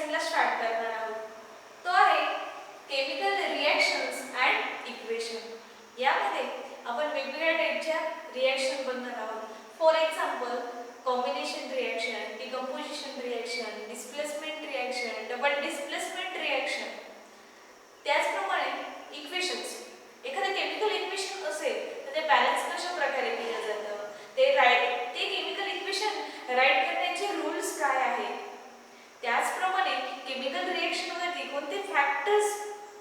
लेसनला start करणार आहोत. तो आहे केमिकल रिॲक्शन्स अँड इक्वेशन. यामध्ये आपण वेगवेगळ्या टाईपच्या रिॲक्शन बनणार आहोत. For example combination reaction, decomposition reaction, displacement reaction, double displacement reaction. त्याचप्रमाणे इक्वेशन्स. एखादं केमिकल इक्वेशन असेल तर ते बॅलन्स कशा प्रकारे केलं जातं, ते केमिकल इक्वेशन राईट करण्याचे रूल्स काय आहेत. त्याचप्रमाणे केमिकल रिॲक्शनवरती कोणते फॅक्टर्स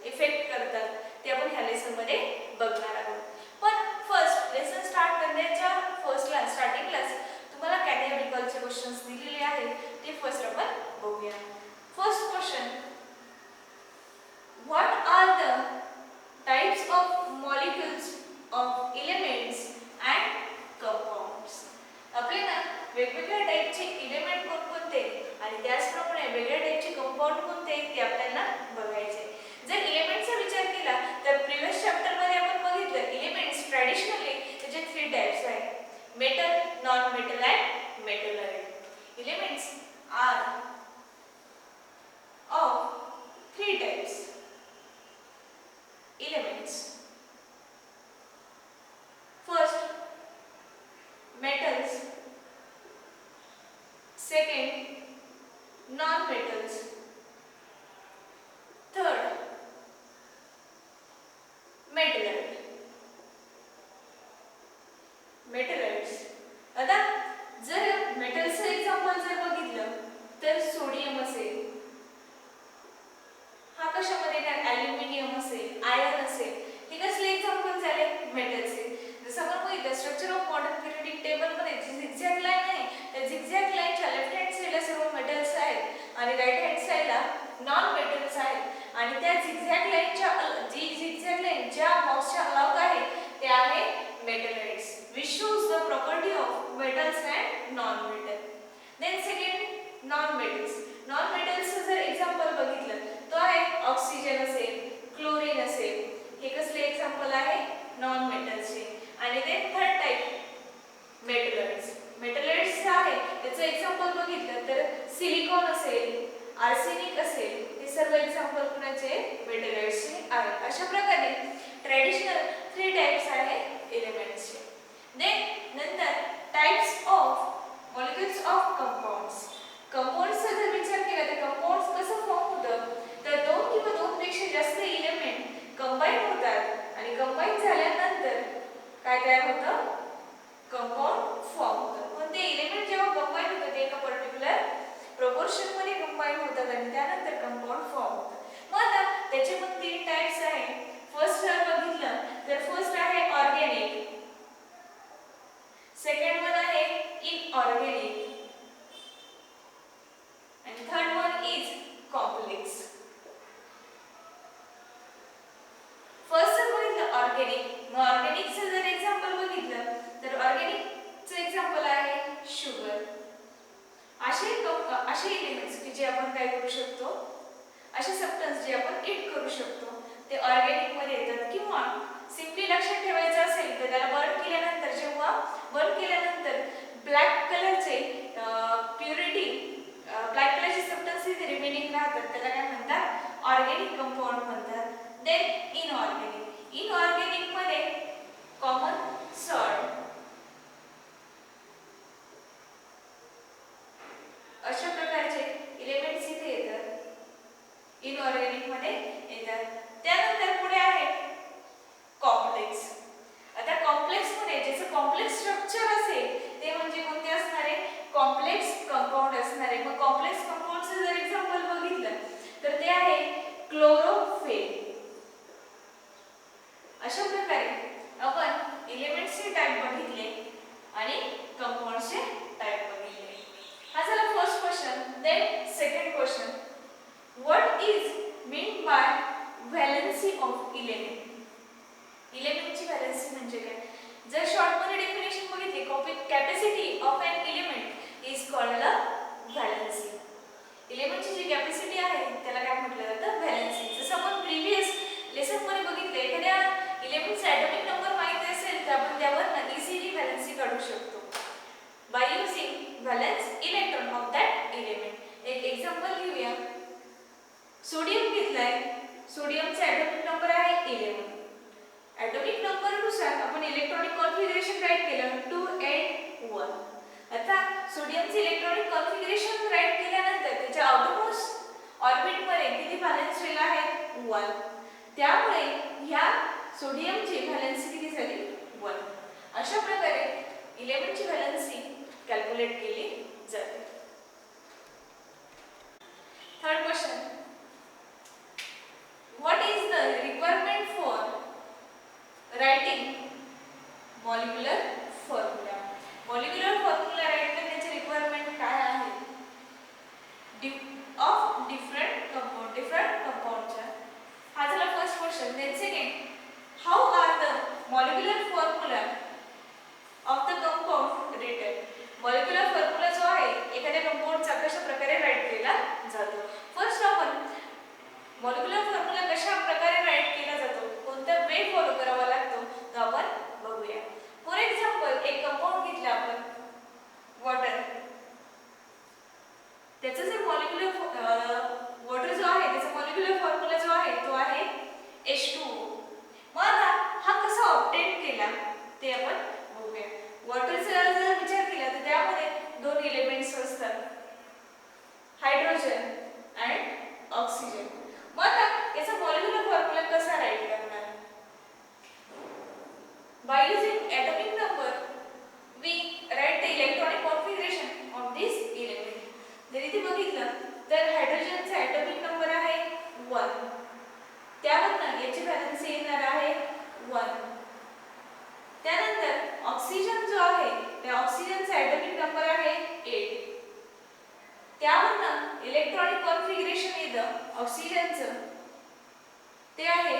इफेक्ट करतात ते आपण ह्या लेसनमध्ये बघणार आहोत. पण फर्स्ट लेसन स्टार्ट करण्याच्या स्टार्टिंगलाच तुम्हाला कॅटेगॉरिकलचे क्वेश्चन्स दिलेले आहेत. ते फर्स्ट आपण बघूया. First question, what are the types of molecules of elements and compounds. आपल्याला वेगवेगळ्या टाईपचे एलिमेंट कोणकोणते आणि त्याचप्रमाणे वेगळ्या टाईपचे कंपाऊंड कोणते ते आपल्याला बघायचे. जर एलिमेंटचा विचार केला तर प्रिव्हियस चॅप्टरमध्ये आपण बघितलं एलिमेंट्स ट्रॅडिशनली त्याचे 3 टाइप्स आहेत, metal, non metal and metalloid. Elements are of 3 types. Elements first metals, second non-metals, third metalloid. metalloids. आता जर मेटलचं एक्झाम्पल जर बघितलं तर सोडियम असेल, हा कशामध्ये येणार, ॲल्युमिनियम असेल, आयर्न असेल. हे कसले एक्झाम्पल झाले, मेटलचे. जसं आपण बघितलं structure of modern periodic table मध्ये जी झिगझॅग लाईन आहे त्या झिगझॅग लाईनच्या लेफ्ट हँड साइडला सर्व मेटल्स आहेत आणि राईट हँड साइडला नॉन मेटल्स आहेत. आणि त्या झिगझॅग लाईनच्या जी झिगझॅग लाईन ज्या बॉक्सच्या अलॉग आहे ते आहे metalloids, which shows the property of metals and non-metal. Then second non-metals. non-metals जर एक्झाम्पल बघितलं तो आहे ऑक्सिजन असेल, क्लोरीन असेल. हे कसले एक्झाम्पल आहे, नॉन मेटल्सचे. आणि ते थर्ड टाइप मेटलॉइड्स. मेटलॉइड्स आहे त्याचं एक्झाम्पल बघितलं तर सिलिकॉन असेल, आर्सेनिक असेल. हे सर्व एक्झाम्पल कुणाचे, मेटलॉइड्सचे आहेत. अशा प्रकारे ट्रॅडिशनल 3 टाइप्स आहेत एलिमेंट्सचे. देन नंतर types of molecules of compounds. कंपाऊंड्सचा जर विचार केला तर कंपाऊंड्स कसं फॉर्म होतं तर 2 किंवा 2 पेक्षा जास्त एलिमेंट कंबाईन होतात आणि कंबाईन झाल्यानंतर काय तयार होतं, कंपाऊंड फॉर्म होतं. पण ते एलिमेंट जेव्हा कंबाईन होतं ते एका पर्टिक्युलर प्रोपोर्शन मध्ये कंबाईन होतात आणि त्यानंतर कंपाऊंड फॉर्म होतं. मग आता त्याचे पण 3 टाइप्स आहेत. फर्स्ट जर बघितलं तर फर्स्ट आहे ऑर्गॅनिक, सेकंड वन आहे इनऑर्गॅनिक आणि third one is complex. First जर बघितलं ऑर्गॅनिक, मग ऑर्गॅनिकचं जर एक्झाम्पल बघितलं तर ऑर्गॅनिकचं एक्झाम्पल आहे शुगर. असे एलिमेंट्स की जे आपण काय करू शकतो, असे सबस्टन्स जे आपण ईट करू शकतो ते ऑर्गॅनिक मध्ये येतात. किंवा सिम्पली लक्षात ठेवायचं असेल तर त्याला बर्न केल्यानंतर, जेव्हा बर्न केल्यानंतर ब्लॅक कलरचे प्युरिटी, ब्लॅक कलरचे सबस्टन्सेस रिमेनिंग राहतात त्याला काय म्हणतात, ऑर्गॅनिक कंपाऊंड म्हणतात. Then inorganic. इनऑर्गॅनिक मध्ये कॉमन सॉल्ट, अशा प्रकारचे एलिमेंट्स इथे येतात, इनऑर्गॅनिक मध्ये येतात. त्यानंतर पुढे आहे कॉम्प्लेक्स. आता कॉम्प्लेक्स मध्ये ज्याचं कॉम्प्लेक्स स्ट्रक्चर असेल ते म्हणजे कोणते असणार आहे, कॉम्प्लेक्स कंपाऊंड असणार आहे. मग कॉम्प्लेक्स कंपाऊंडचं जर एक्झाम्पल बघितलं तर ते आहे क्लोरोफिल. अशा प्रकारे आपण एलिमेंट्सचे टाइप बघितले आणि कंपाऊंड्सचे टाइप बघितले. हा झाला first question. Then second question, what is mean by valency of element. एलिमेंटची व्हॅलेन्सी म्हणजे काय, जर शॉर्ट मध्ये डेफिनेशन बघितली, capacity of an element is called a valency. एलिमेंटची जी कॅपॅसिटी आहे त्याला काय म्हटलं जातं, व्हॅलेन्सी. जसं आपण प्रिव्हियस लेसन मध्ये बघितले, एखाद्या एलिमेंटचा ॲटॉमिक नंबर माहिती असेल तर आपण त्यावर इझिली व्हॅलेन्सी काढू शकतो by using valence electron of that element. एक एक्झाम्पल घेऊया. सोडियमचा ॲटॉमिक नंबर आहे 11. ॲटॉमिक नंबरनुसार आपण इलेक्ट्रॉनिक कॉन्फिगरेशन राईट केलं 2 8 1. आता सोडियमचे इलेक्ट्रॉनिक कॉन्फिगरेशन राईट केल्यानंतर त्याच्या आउटरमोस्ट ऑर्बिटमध्ये किती व्हॅलेन्स शेल आहेत 1. त्यामुळे ह्या सोडियमची व्हॅलेन्सी किती झाली 1. अशा प्रकारे इलेमेंटची व्हॅलेन्सी कॅल्क्युलेट केली जाते. Third question, what is the requirement for writing molecular formula? Molecular formula write करण्याची रिक्वायरमेंट काय आहे? ऑफ डिफरंट कंपाऊंडच्या. हा झाला first question. Then second, how are the molecular formula of the compound written? Molecular formula जो आहे एखाद्या कंपाऊंडचा कशा प्रकारे राईट केला जातो? फर्स्ट आपण मॉलिक्युलर फॉर्म्युला कशा प्रकारे राईट केला जातो, कोणता वे फॉलो करावा लागतो तो आपण बघूया. फॉर एक्झाम्पल, एक कंपाऊंड घेतलं आपण वॉटर. त्याचा जर मॉलिक्युलर वॉटर जो आहे त्याचा मॉलिक्युलर फॉर्म्युला जो आहे तो आहे H2O. मग आता हा कसा ऑब्टेन केला ते आपण बघूया. वॉटरचा जर विचार केला तर त्यामध्ये दोन एलिमेंट्स असतात, हायड्रोजन आणि ऑक्सिजन. मग आता याचा मॉलिक्युलर फॉर्म्युला कसा राईट करणार? By using atomic number we write the electronic configuration of this element. जर इथे बघितलं तर हायड्रोजनचा atomic नंबर आहे 1. त्यावरून याची व्हॅलेन्सी येणार आहे 1. त्यानंतर ऑक्सिजन जो आहे त्या ऑक्सिजनचा atomic नंबर आहे 8. त्यावरून इलेक्ट्रॉनिक कॉन्फिगरेशन येतं ऑक्सिजनचं ते आहे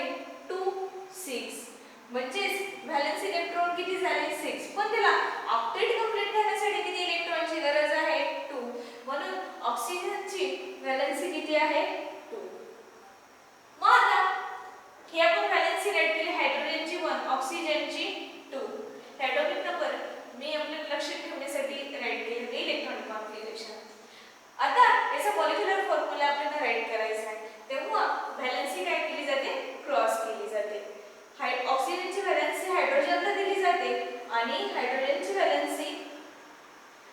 2 6. म्हणजेच व्हॅलेन्स इलेक्ट्रॉन किती झाले 6. पण त्याला ऑक्टेट कंप्लीट करण्यासाठी किती इलेक्ट्रॉनची गरज आहे 2. म्हणून ऑक्सिजनची व्हॅलेन्सी किती आहे 2. मग आता ही आपण व्हॅलेन्सी राईट केली हायड्रोजनची 1, ऑक्सिजनची 2. ॲटॉमिक नंबर मी आपल्याला लक्षात ठेवण्यासाठी राईट केले ते इलेक्ट्रॉनिक कॉन्फिगरेशन. आता याचा मॉलिक्युलर फॉर्म्युला आपल्याला राईट करायचा आहे, तेव्हा व्हॅलेन्सी काय केली जाते, क्रॉस केली जाते. ऑक्सिजनची व्हॅलेन्सी हायड्रोजनला दिली जाते आणि हायड्रोजनची व्हॅलेन्सी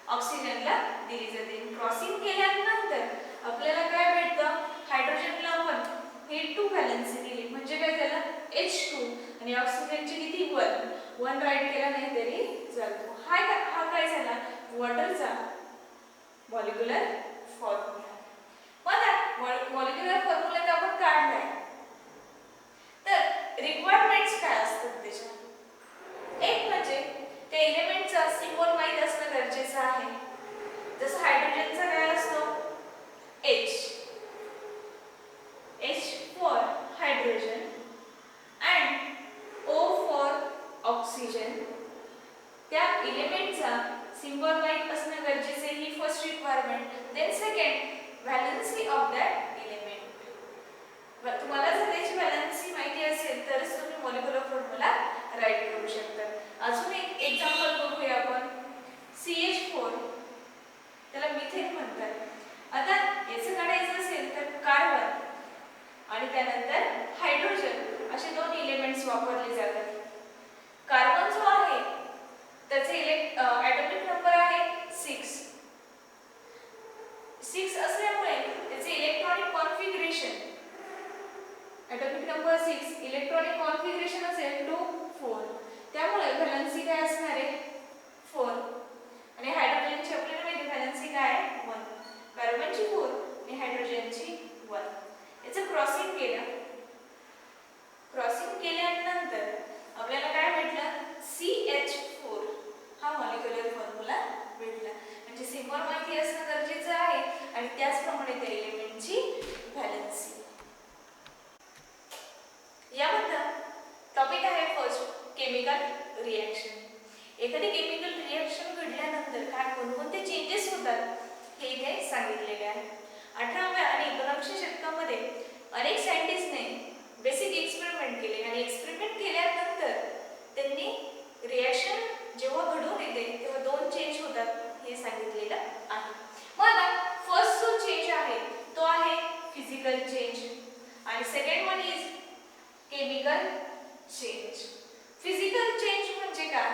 ऑक्सिजनला दिली जाते. क्रॉसिंग केल्यानंतर आपल्याला काय भेटतं, हायड्रोजनला आपण हे 2 व्हॅलेन्सी दिली म्हणजे काय झालं H2 आणि ऑक्सिजनची किती 1 राईट केला नाही तरी चालतो. हा काय झाला वॉटरचा मॉलिक्युलर फॉर्म्युला. मग मॉलिक्युलर फॉर्म्युला तर आपण काढलाय, तर रिक्वायरमेंट्स काय असतात त्याच्या? एक म्हणजे त्या एलिमेंटचा सिम्बॉल माहित असणं गरजेचं आहे. जसं हायड्रोजनचा काय असतो H for hydrogen and O for oxygen. त्या एलिमेंटचा सिम्बॉल माहित असणं गरजेचं आहे, ही first requirement. Then second, valency of that element. तुम्हाला जर त्याची व्हॅलेन्सी माहिती असेल तरच तुम्ही मॉलिक्युलर फॉर्म्युला राईट करू शकता. अजून एक एक्झाम्पल बघूया आपण. CH4 त्याला मिथेन म्हणतात. आता याचं काढायचं असेल तर कार्बन आणि त्यानंतर हायड्रोजन असे 2 एलिमेंट्स वापरले जातात. कार्बन जो आहे त्याचे ॲटॉमिक नंबर आहे 6. 6 असल्यामुळे त्याचे electronic configuration atomic number 6 electronic configuration असेल 2 4. त्यामुळे व्हॅलेन्सी काय असणार आहे 4 आणि हायड्रोजनची आपल्याला माहिती व्हॅलेन्सी काय आहे 1. कार्बनची 4 आणि हायड्रोजनची 1. याचं क्रॉसिंग केलं. क्रॉसिंग केल्यानंतर आपल्याला काय भेटलं CH4 हा मॉलिक्युलर फॉर्म्युला भेटला. म्हणजे सिम्बॉल माहिती असणं गरजेचं आहे आणि त्याचप्रमाणे त्या एलिमेंटची व्हॅलेन्सी. यामध्ये टॉपिक आहे फर्स्ट केमिकल रिएक्शन. एखादी केमिकल रिएक्शन घडल्यानंतर काय कोणकोणते चेंजेस होतात हे इथे सांगितलेले आहे. 18व्या आणि 19व्या शतकामध्ये अनेक सायंटिस्टने बेसिक एक्सपेरिमेंट केले आणि एक्सपेरिमेंट केल्यानंतर त्यांनी रिएक्शन जेव्हा घडून येते तेव्हा 2 चेंज होतात हे सांगितलेलं आहे. मग आता फर्स्ट जो चेंज आहे तो आहे फिजिकल चेंज आणि आणि second one is chemical change. Physical change म्हणजे काय?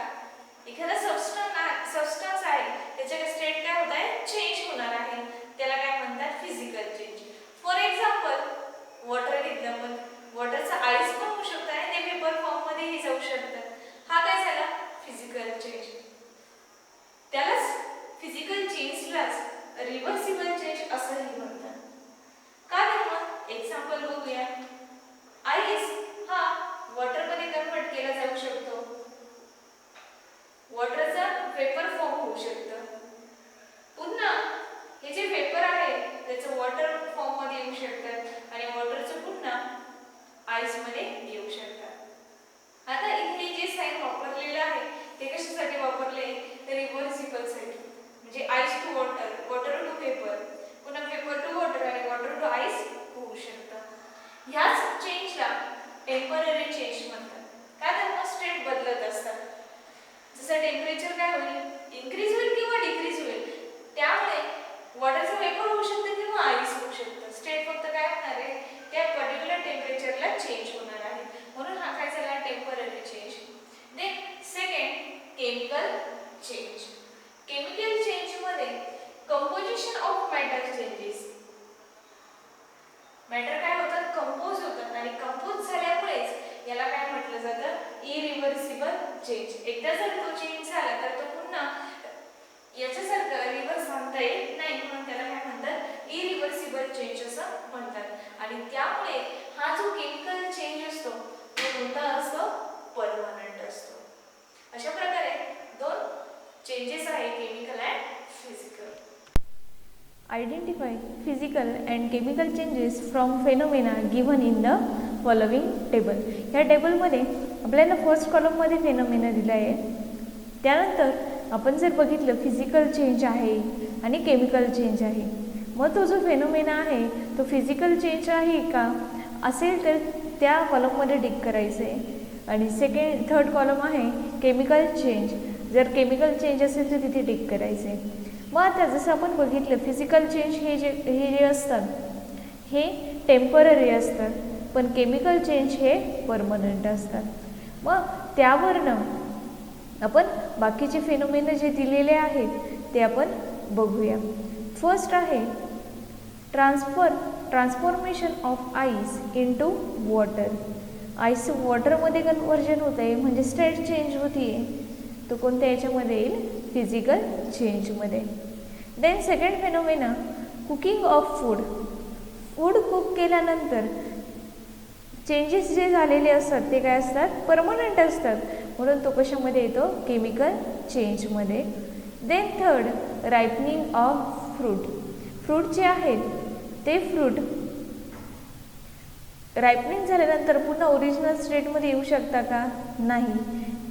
एखादा सबस्टन्स आहे त्याचे स्टेट काय होत आहे, चेंज होणार आहे, त्याला काय म्हणतात, physical change. For example water घेतलं आपण, वॉटरचा आईस पण होऊ शकतं आणि ते वेपर फॉर्म मध्येही जाऊ शकतं. हा काय झाला, फिजिकल चेंज. त्यालाच फिजिकल चेंजलाच रिव्हर्सिबल चेंज असंही म्हणतात. का तर मग एक्झाम्पल बघूया. आईस हा वॉटरमध्ये कन्वर्ट केला जाऊ शकतो, वॉटरचा वेपर फॉर्म होऊ शकतं. पुन्हा हे जे वेपर आहे त्याचं वॉटर फॉर्म मध्ये येऊ शकतात आणि वॉटरचं पुन्हा आईस मध्ये येऊ शकतात. आता इथे जे साइन वापरलेलं आहे ते कशासाठी वापरले, तर रिव्हर्सिबल साठी. म्हणजे ice to water, water to vapour, पुन्हा वेपर टू वॉटर आणि वॉटर टू आईस होऊ शकतं. ह्याच चेंजला टेम्पररी चेंज म्हणतात. का तर मग स्टेट बदलत असतात. जसं टेम्परेचर काय होईल, इन्क्रीज होईल किंवा डिक्रीज होईल, त्यामुळे वॉटरचं वेपर होऊ शकतं किंवा आईस होऊ शकतं. स्टेट फक्त काय होणार आहे, त्या पर्टिक्युलर टेम्परेचरला चेंज होणार आहे. म्हणून हा काय झाला, temporary change. Then second, chemical change. Chemical change मध्ये composition of matter changes. Matter काय होतात, कंपोज होतात आणि कंपोज झाल्यामुळेच याला काय म्हटलं जातं, इरिव्हर्सिबल चेंज. एकदा जर तो चेंज झाला तर तो पुन्हा याच्यासारखं रिव्हर्स आणता येत नाही, म्हणून त्याला काय म्हणतात, इरिव्हर्सिबल चेंज असं म्हणतात. आणि त्यामुळे हा जो केमिकल चेंज असतो तो कोणता असतो, परमनंट असतो. अशा प्रकारे दोन चेंजेस आहे, chemical and physical. Identify physical and chemical changes from phenomena given in the following table. या टेबलमध्ये आपल्याला फर्स्ट कॉलममध्ये फेनोमेना दिला आहे. त्यानंतर आपण जर बघितलं फिजिकल चेंज आहे आणि केमिकल चेंज आहे. मग तो जो फेनोमेना आहे तो फिजिकल चेंज आहे का असेल तर त्या कॉलममध्ये टिक करायचं आहे. आणि थर्ड कॉलम आहे केमिकल चेंज. जर केमिकल चेंज असेल तर तिथे टिक करायचं आहे. मग आता जसं आपण बघितलं फिजिकल चेंज हे जे असतात हे टेम्पररी असतात, पण केमिकल चेंज हे परमनंट असतात. मग त्यावरनं आपण बाकीचे फेनोमेना जे दिलेले आहेत ते आपण बघूया. फर्स्ट आहे transformation of ice into water. Ice वॉटरमध्ये कन्व्हर्जन होत आहे म्हणजे स्टेट चेंज होती आहे, तो कोणत्या याच्यामध्ये येईल, फिजिकल चेंजमध्ये. Then second phenomena cooking of food. Food cook केल्यानंतर चेंजेस जे झालेले असतात ते काय असतात, परमनंट असतात, म्हणून तो कशामध्ये येतो, केमिकल चेंजमध्ये. Then third ripening of fruit. Fruit जे आहेत ते फ्रूट रायपनिंग झाल्यानंतर पुन्हा ओरिजिनल स्टेटमध्ये येऊ शकता का, नाही,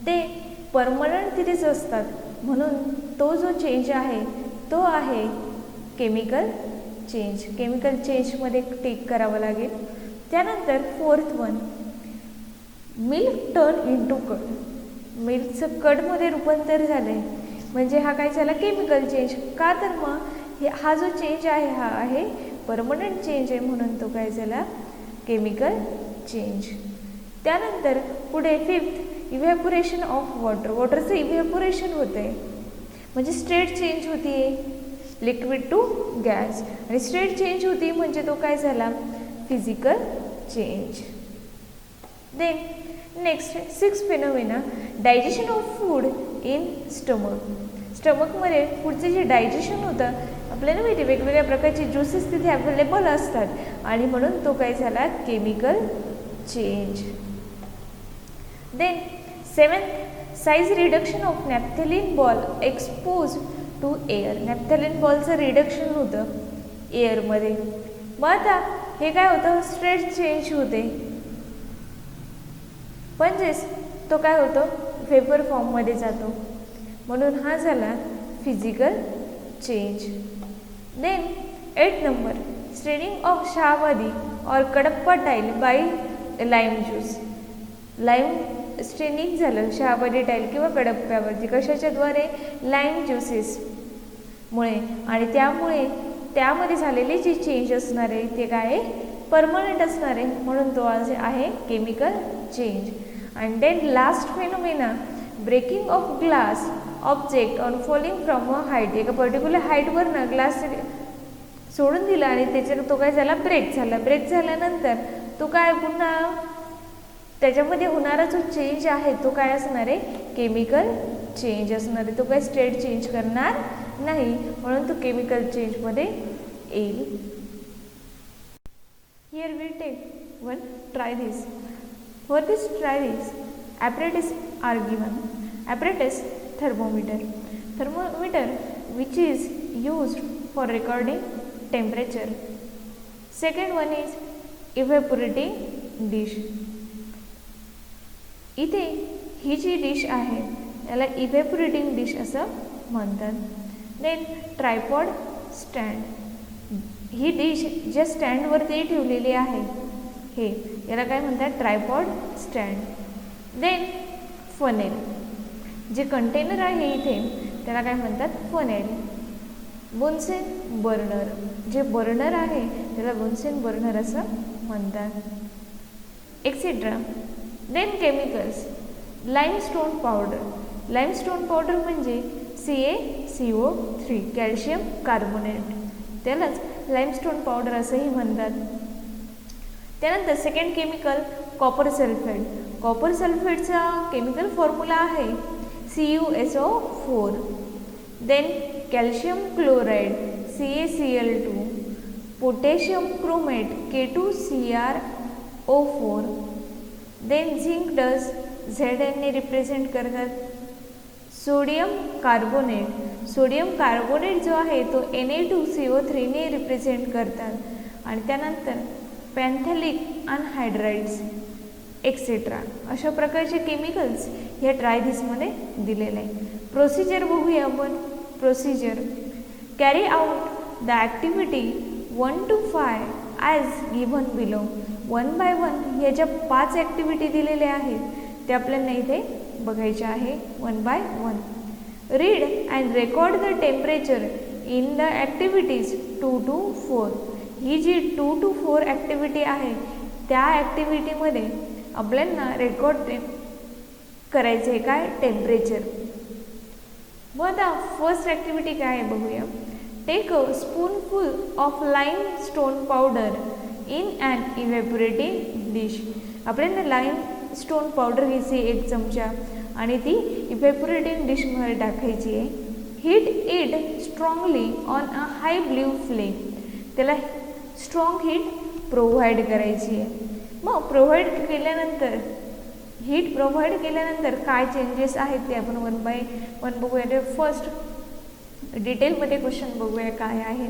ते परमनंट तिथेच असतात, म्हणून तो जो चेंज आहे तो आहे केमिकल चेंज. केमिकल चेंजमध्ये टिक करावं लागेल. त्यानंतर fourth one milk turn into curd. मिल्कचं कर्डमध्ये रूपांतर झालं आहे म्हणजे हा काय झाला, केमिकल चेंज. का तर मग हा जो चेंज आहे हा आहे परमनंट चेंज आहे, म्हणून तो काय झाला, केमिकल चेंज. त्यानंतर पुढे फिफ्थ इव्हॅपोरेशन ऑफ वॉटर. वॉटरचं इव्हॅपोरेशन होतं आहे म्हणजे स्टेट चेंज होती आहे, लिक्विड टू गॅस. आणि स्टेट चेंज होती म्हणजे तो काय झाला, physical change. Then next six phenomena digestion of food in stomach. स्टमकमध्ये फूडचे जे डायजेशन होतं आपल्याला माहिती वेगवेगळ्या प्रकारचे ज्युसेस तिथे अवेलेबल असतात आणि म्हणून तो काय झाला, chemical change. Then seventh size reduction of naphthalene ball expose to air. Naphthalene बॉलचं रिडक्शन होतं एअरमध्ये. मग आता हे काय होतं, स्टेट चेंज होते म्हणजेच तो काय होतो, वेपर फॉर्ममध्ये जातो, म्हणून हा झाला physical change. Then 8 number straining of Shahabadi और Kadappa tile by lime juice. Lime straining झालं शहाबादी टाईल किंवा कडप्प्यावरती कशाच्याद्वारे, लाईम ज्युसेसमुळे. आणि त्यामुळे त्यामध्ये झालेले जे चेंज असणार आहे ते काय आहे, परमनंट असणार आहे, म्हणून तो आहे chemical change. And then last phenomena, breaking of glass object on falling from a height. एका पर्टिक्युलर हाईटवरनं ग्लास सोडून दिला आणि त्याच्यावर तो काय झाला, ब्रेक झाला. ब्रेक झाल्यानंतर तो काय पुन्हा त्याच्यामध्ये होणारा जो चेंज आहे तो काय असणार आहे, केमिकल चेंज असणार आहे. तो काय स्टेट चेंज करणार नाही, म्हणून तो केमिकल चेंजमध्ये येईल. Here we take one try this. For this try this apparatus are given. Apparatus, thermometer. Thermometer which is used for recording temperature. Second one is evaporating dish. इथे ही जी डिश आहे याला इव्हॅपोरेटिंग dish असं म्हणतात. Then tripod stand. ही dish ज्या स्टँडवरती ठेवलेली आहे हे याला काय म्हणतात, ट्रायपॉड स्टँड. Then funnel. जे कंटेनर आहे इथे त्याला काय म्हणतात, फनेल. Bunsen burner. जे बर्नर आहे त्याला बुन्सेन बर्नर असं म्हणतात. Etcetera. Then chemicals. Limestone powder. Limestone powder म्हणजे CaCO3 कॅल्शियम कार्बोनेट, त्यालाच लाईमस्टोन पावडर असंही म्हणतात. त्यानंतर second chemical copper sulphate. Copper सल्फेटचा केमिकल फॉर्म्युला आहे CuSO4. Then calcium chloride CaCl2. Potassium chromate K2CrO4. Then zinc dust Zn ने represent करतात. Sodium carbonate. Sodium carbonate जो आहे तो Na2CO3 ने रिप्रेझेंट करतात. आणि त्यानंतर पॅन्थॅलिक अनहायड्राइड्स एक्सेट्रा. अशा प्रकारचे केमिकल्स या ट्रायदिसमध्ये दिलेले आहे. प्रोसिजर बघूया आपण. Procedure. Carry out the activity 1 to 5 as given below. 1 by 1 ह्या ज्या 5 ॲक्टिव्हिटी दिलेल्या आहेत ते आपल्याला इथे बघायच्या आहे 1 by 1. Read and record the temperature in the activities 2 to 4. ही जी 2 to 4 ॲक्टिव्हिटी आहे त्या ॲक्टिव्हिटीमध्ये आपल्याला रेकॉर्ड करायचं आहे काय, टेम्परेचर. मग आता फर्स्ट ॲक्टिव्हिटी काय आहे बघूया. Take a spoonful of limestone powder in and evaporating dish. आपल्याला लाईमस्टोन पावडर घ्यायची 1 चमचा आणि ती इव्हॅपोरेटिंग डिशमध्ये टाकायची आहे. Heat it strongly on a high blue flame. त्याला स्ट्रॉंग हीट प्रोव्हाइड करायची आहे. मग प्रोव्हाइड केल्यानंतर हीट प्रोव्हाइड केल्यानंतर काय चेंजेस आहेत ते आपण 1 by 1 बघूया. फर्स्ट डिटेलमध्ये क्वेश्चन बघूया काय आहे.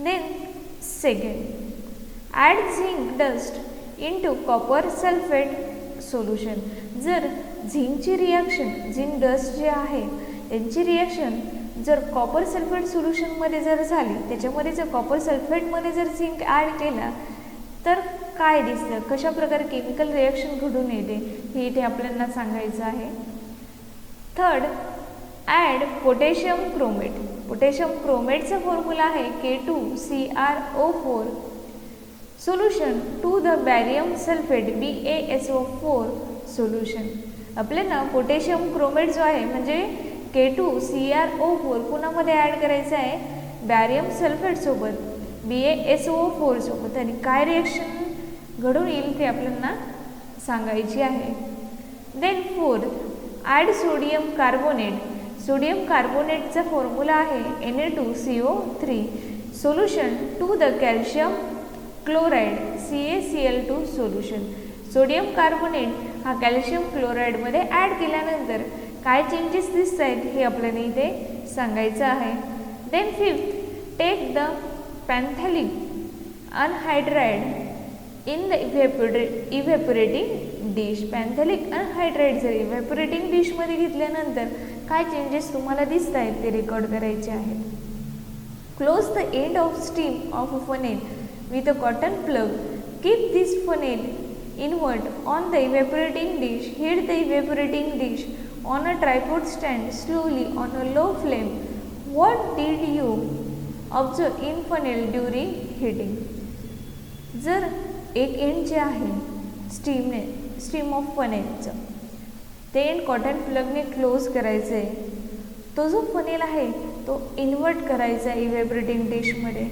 Then second, add zinc dust into copper sulphate solution. जर झिंकची रिॲक्शन, झिंक डस्ट जे आहे यांची रिॲक्शन जर कॉपर सल्फेट सोल्युशनमध्ये जर झाली, त्याच्यामध्ये जर कॉपर सल्फेटमध्ये जर झिंक ॲड केला तर काय दिसतं, कशा प्रकारे केमिकल रिॲक्शन घडून येते हे इथे आपल्याला सांगायचं आहे. Third, add potassium chromate. Potassium क्रोमेटचा फॉर्म्युला आहे K2CrO4 solution to the barium sulphate BaSO4 solution. आपल्याला पोटॅशियम क्रोमेट जो आहे म्हणजे K2CrO4 कुणामध्ये ॲड करायचं आहे, बॅरियम सल्फेटसोबत BaSO4 सोबत. आणि काय रिॲक्शन घडून येईल ते आपल्याला सांगायची आहे. Then fourth, add sodium carbonate. Sodium कार्बोनेटचा फॉर्म्युला आहे Na2CO3 solution to the calcium chloride CaCl2 solution. Sodium carbonate हा कॅल्शियम क्लोराईडमध्ये ॲड केल्यानंतर काय चेंजेस दिसत आहेत हे आपल्याला इथे सांगायचं आहे. Then fifth, take the phthalic anhydride in the evaporating dish. Phthalic anhydride जर इव्हॅपोरेटिंग डिशमध्ये घेतल्यानंतर काय चेंजेस तुम्हाला दिसत आहेत ते रेकॉर्ड करायचे आहेत. Close the end of steam of a funnel with a cotton plug. Keep this funnel inward on the evaporating dish. Heat the evaporating dish on a tripod stand slowly on a low flame. What did you observe in funnel during heating? जर एक end जे आहे steam of फनेलचं ते end cotton प्लगने close करायचं आहे. तो जो funnel आहे तो इन्व्हर्ट करायचा आहे इव्हॅपोरेटिंग डिशमध्ये.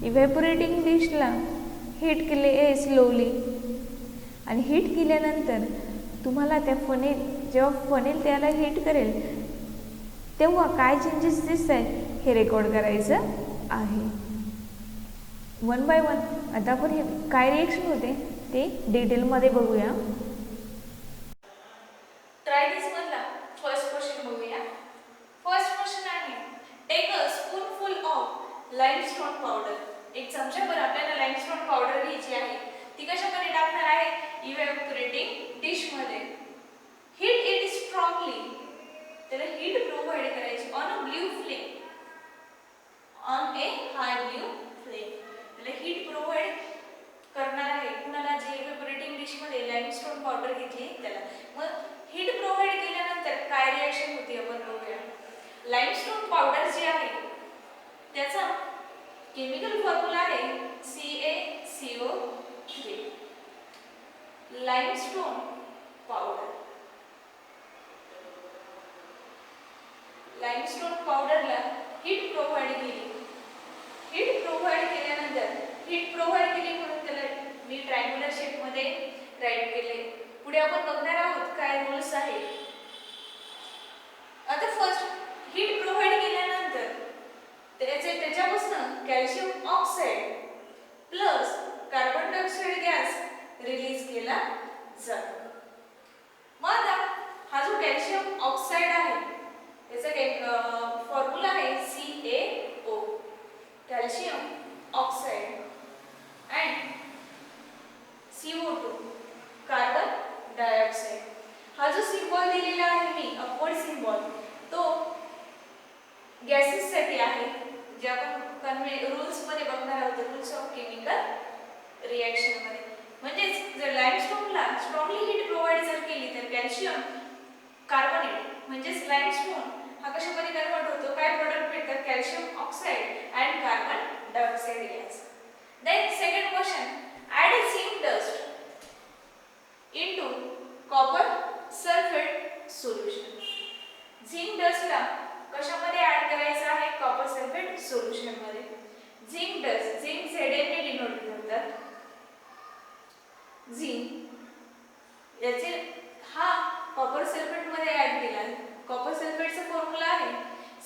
इव्हॅपोरेटिंग डिशला हीट केले आहे स्लोली आणि हीट केल्यानंतर तुम्हाला त्या जेव्हा फनेल त्याला हीट करेल तेव्हा काय चेंजेस दिसत आहेत हे रेकॉर्ड करायचं आहे. वन बाय वन आता आपण हे काय रिएक्शन होते ते डिटेलमध्ये बघूया. ट्राय दिस मधला फर्स्ट क्वेश्चन बघूया. फर्स्ट क्वेश्चन आहे take a spoonful of limestone powder. एक चमचाभर आपल्याला लाइमस्टोन पावडर घ्यायची आहे. ती कशामध्ये टाकणार आहे इव्हॅपोरेटिंग डिश मध्ये. Heat it strongly. त्याला हीट प्रोव्हाइड करायची on a blue flame. On A high blue flame. त्याला हीट प्रोव्हाइड करणार आहे कुणाला जे इव्हॅपोरेटिंग डिश मध्ये लाइमस्टोन पावडर घेतली त्याला. मग हीट प्रोव्हाइड केल्यानंतर काय रिएक्शन होती आपण बघूया. लाइमस्टोन पावडर जी आहे त्याचा केमिकल फॉर्म्युला आहे CaCO3. Limestone powder. लाइमस्टोन पावडरला हीट प्रोव्हाइड केली. हीट प्रोव्हाइड केल्यानंतर हीट प्रोव्हाइड केली म्हणून त्याला मी ट्रायंग्युलर शेप मध्ये राईट केले. पुढे आपण बघणार आहोत काय रूल्स आहेत. आता फर्स्ट हीट प्रोव्हाइड केल्यानंतर त्याच्यापासून calcium oxide plus carbon dioxide gas release केला जातो. मग आता हा जो कॅल्शियम ऑक्साईड आहे त्याचा फॉर्म्युला आहे CaO. Calcium oxide and CO2 carbon dioxide. हा जो सिंबॉल दिलेला आहे मी अपवर्ड सिंबॉल तो गॅसेस साठी आहे जे आपण रूल्स मध्ये बघणार आहोत. रूल्स ऑफ केमिकल रिएक्शन मध्ये. म्हणजेच जर लाइमस्टोनला स्ट्रॉंगली हीट प्रोव्हाइड जर केली तर कॅल्शियम कार्बोनेट म्हणजेच लाइमस्टोन हा कशामध्ये कन्वर्ट होतो. काय प्रोडक्ट भेटतात calcium oxide and carbon dioxide gas. Then second question add zinc dust into copper sulphate solution. Zinc डस्टला कशामध्ये ऍड करायचं आहे कॉपर सल्फेट सोल्युशन मध्ये. झिंक डस्ट झिंक Zn ने डिनोट करतात. झिंक याचे हा कॉपर सल्फेट मध्ये ऍड केला. कॉपर सल्फेटचा फॉर्म्युला आहे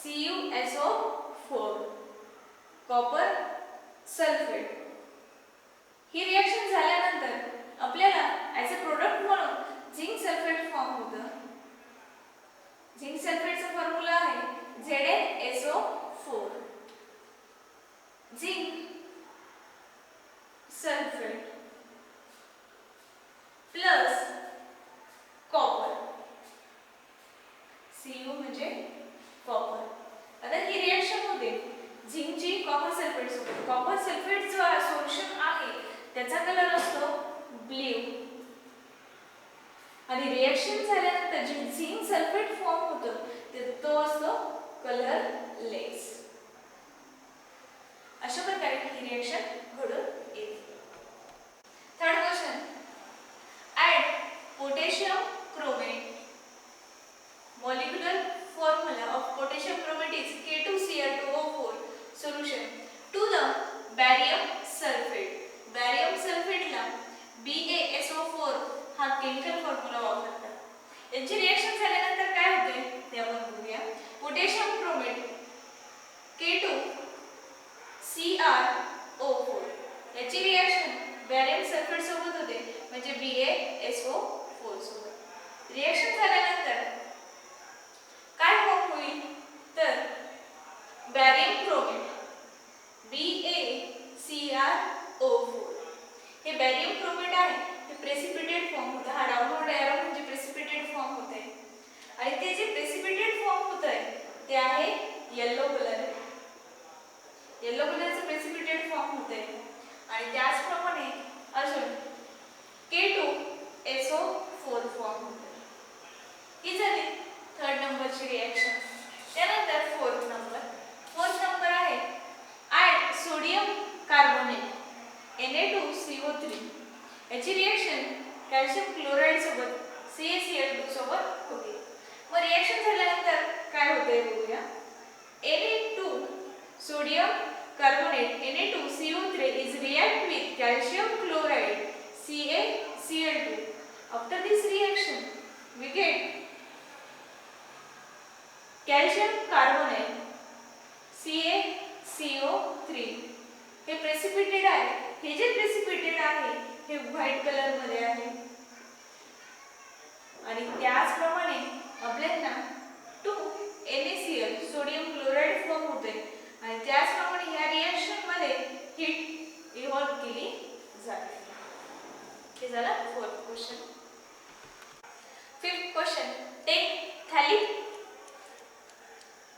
CuSO4. Copper sulphate. ही रिएक्शन झाल्यानंतर आपल्याला ऍज अ प्रोडक्ट म्हणून झिंक सल्फेट फॉर्म होतं. झिंक सल्फेटचा फॉर्म्युला आहे ZnSO4. Zinc sulphate plus copper. Cu म्हणजे कॉपर. आता ही रिएक्शन होते झिंकची कॉपर सल्फेट सोबत. कॉपर सल्फेट जो सोल्युशन आहे त्याचा कलर असतो ब्ल्यू आणि रिएक्शन झाल्यानंतर जे झिंक सल्फेट फॉर्म होतो तो असतो कलरलेस. अशा प्रकारे ही रिएक्शन घडून येते. Third question add potassium chromate. Molecular formula of potassium chromate is K2Cl2O4 solution to the barium sulfate. barium sulfate ला BaSO4 हा केमिकल फॉर्म्युला वापरतात. यांची रिएक्शन झाल्यानंतर काय होते ते आपण बघूया. पोटॅशियम क्रोमेट K2Cr4 याची रिएक्शन बॅरियम सल्फेट सोबत होते म्हणजे BaSO4 सोबत. रिएक्शन झाल्यानंतर काय फॉर्म होईल तर बॅरियम क्रोमेट BaCrO4. हे बॅरियम क्रोमेट आहे ते प्रेसिपिटेट फॉर्म होतं. हा डाउनवर्ड एरो म्हणजे प्रेसिपिटेट फॉर्म होत आहे आणि ते जे प्रेसिपिटेट फॉर्म होत आहे ते आहे येलो कलर. येलो कलरचं प्रेसिपिटेट फॉर्म होत आहे आणि त्याचप्रमाणे अजून K2SO4 फॉर्म होत आहे. ही झाली थर्ड नंबरची रिएक्शन. त्यानंतर फोर्थ नंबर आहे ऍड सोडियम कार्बोनेट Na2CO3 याची रिएक्शन कॅल्शियम क्लोराईड सोबत CaCl2 सोबत होते. मग रिएक्शन झाल्यानंतर काय होते बघूया. Na2 sodium carbonate Na2CO3 is react with calcium chloride CaCl2. After this reaction we get calcium carbonate CaCO3. हे प्रेसिपिटेट आहे. हे जे प्रेसिपिटेट आहे हे व्हाईट कलर मध्ये आहे आणि त्याचप्रमाणे आपल्याला 2NaCl सोडियम क्लोराईड फॉर्म होते आणि त्याचप्रमाणे या रिएक्शन मध्ये हीट इव्हॉल्व केली जाते. हे झाला fourth question. Fifth question. Take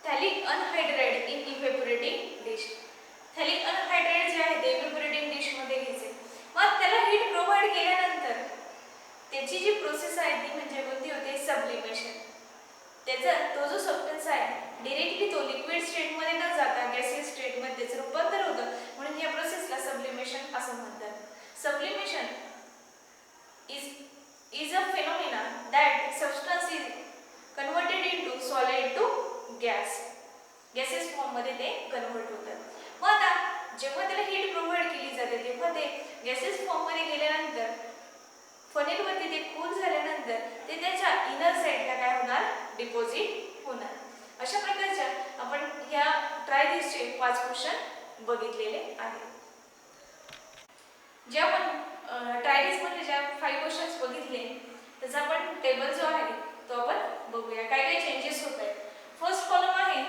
phthalic anhydride in evaporating dish. Phthalic anhydride जे आहे ते इव्हॅपोरेटिंग डिश मध्ये घ्यायचे. मग त्याला हीट प्रोव्हाइड केल्यानंतर त्याची जी प्रोसेस आहे ती म्हणजे कोणती होते सब्लिमेशन. त्याचा तो जो सबस्टन्स आहे डायरेक्टली तो लिक्विड स्टेट मध्ये न जाता गॅसियस स्टेट मध्ये त्याचं रूपांतर होतं म्हणून या प्रोसेसला सब्लिमेशन असं म्हणतात. Sublimation is a phenomena that substance is converted into solid to gas. Gases form मध्ये ते कन्वर्ट होतात. मग आता जेव्हा त्याला हीट प्रोव्हाइड केली जाते तेव्हा ते गॅसेस फॉर्म मध्ये गेल्यानंतर फनेल वरती ते कूल झाल्यानंतर ते त्याच्या इनर साइडला काय होणार डिपॉझिट होणार. अशा प्रकारच्या आपण ह्या ट्रायडिसचे 5 क्वेश्चन बघितलेले आहेत. जे आपण ट्रायडिस मध्ये ज्या 5 क्वेश्चन्स बघितले त्याचा आपण टेबल जो आहे तो आपण बघूया. काय काय चेंजेस होत आहेत. फर्स्ट कॉलम आहे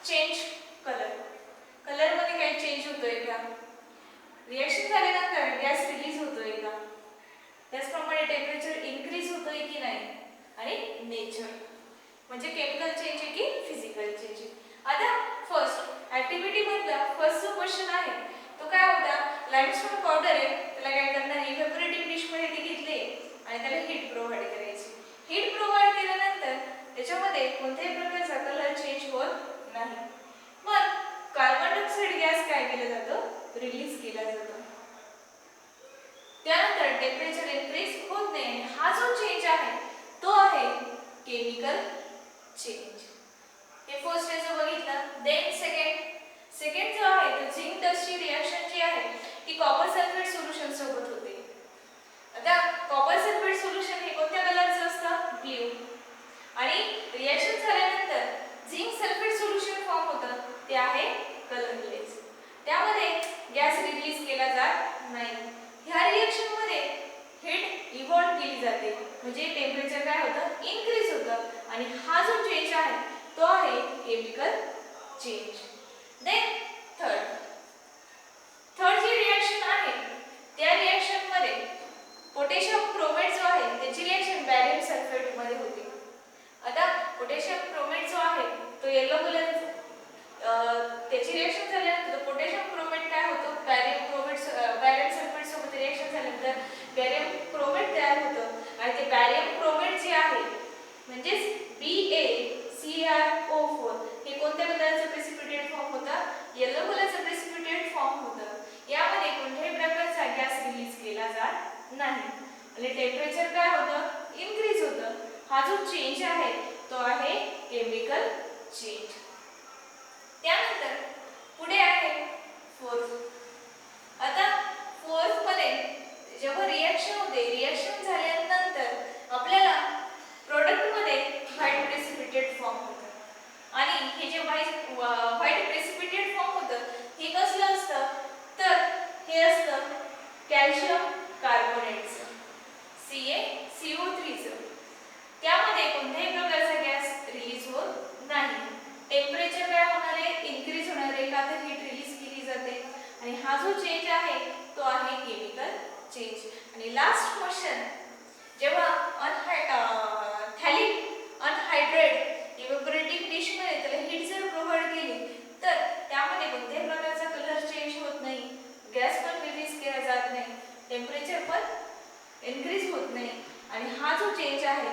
चेंज कलर. कलर मध्ये काही चेंज होतोय का. रिएक्शन झाल्यानंतर गॅस रिलीज होतोय का. त्याचप्रमाणे टेम्परेचर इन्क्रीज होतोय की नाही आणि नेचर म्हणजे केमिकल चेंज आहे की फिजिकल चेंज आहे. आता फर्स्ट ऍक्टिव्हिटी मधला फर्स्ट जो क्वेश्चन आहे तो काय होता. लाइमस्टोन पावडर आहे त्याला काय करणार इव्हॅपोरेटिंग डिश मध्ये ती घेतली आणि त्याला हीट प्रोव्हाइड करायची. हीट प्रोव्हाइड केल्यानंतर त्याच्यामध्ये कोणत्याही प्रकारचा कलर चेंज होत नाही. मग कार्बन डायऑक्साइड गॅस काय केलं जातं रिलीज केला जातो. त्यानंतर टेम्परेचर इन्क्रीज होत नाही. हा जो चेंज आहे तो आहे केमिकल चेंज. हे फर्स्ट याचं बघितलं. देन सेकंड जो आहे तो झिंक डस्टची रिएक्शन जी आहे ती कॉपर सल्फेट सोल्युशन सोबत होते. आता कॉपर सल्फेट सोल्युशन हे कोणत्या कलरचं असतं ब्ल्यू आणि रिएक्शन झाल्यानंतर झिंक सल्फेट सोल्युशन फॉर्म होतं ते आहे कलरलेस. त्यामध्ये गॅस रिलीज केला जात नाही. ह्या रिएक्शन मध्ये हीट इव्हॉल्व केली जाते म्हणजे टेम्परेचर काय होतं इन्क्रीज होतं आणि हा जो चेंज आहे तो आहे केमिकल चेंज. देन थर्ड जी रिएक्शन आहे त्या रिएक्शन मध्ये पोटॅशियम क्रोमेट जो आहे त्याची रिएक्शन बॅरियम सल्फेट मध्ये होते. आता पोटॅशियम क्रोमेट जो आहे तो येलो कलर त्याची रिएक्शन झाल्यानंतर पोटॅशियम क्रोमेट काय होतो बॅरियम सल्फेट सोबत रिएक्शन झाल्यानंतर बॅरियम क्रोमेट तयार होतं आणि ते बॅरियम क्रोमेट जे आहे म्हणजेच BaCrO4 हे कोणत्या कलरचं प्रेसिपिटेट फॉर्म होतं येलो कलरचं प्रेसिपिटेट फॉर्म होतं. यामध्ये कोणत्याही प्रकारचा गॅस रिलीज केला जात नाही आणि टेम्परेचर काय होतं इन्क्रीज होतं. हा जो चेंज आहे तो आहे केमिकल चेंज. त्यानंतर पुढे आहे फोर्थ. आता फोर्थ मध्ये जेव्हा रिएक्शन होते रिएक्शन झाल्यानंतर आपल्याला प्रोडक्ट मध्ये व्हाईट प्रेसिपिटेट फॉर्म होतं आणि हे जे व्हाईट प्रेसिपिटेट फॉर्म होतं हे कसलं असतं तर हे असतं कॅल्शियम कार्बोनेटचं CaCO3चं. त्यामध्ये कोणत्याही प्रकारचा गॅस रिलीज होत नाही. टेम्परेचर काय होणार आहे इन्क्रीज होणार आहे का तर हीट रिलीज केली जाते आणि हा जो चेंज आहे तो आहे केमिकल चेंज. आणि लास्ट क्वेश्चन जेव्हा थॅलिक अनहायड्रेट इव्हॅपोरेटिंग डिश मध्ये त्याला हीट जर प्रोव्हाइड केली तर त्यामध्ये कोणत्याही प्रकारचा कलर चेंज होत नाही. गॅस पण रिलीज केला जात नाही. टेम्परेचर पण इन्क्रीज होत नाही आणि हा जो चेंज आहे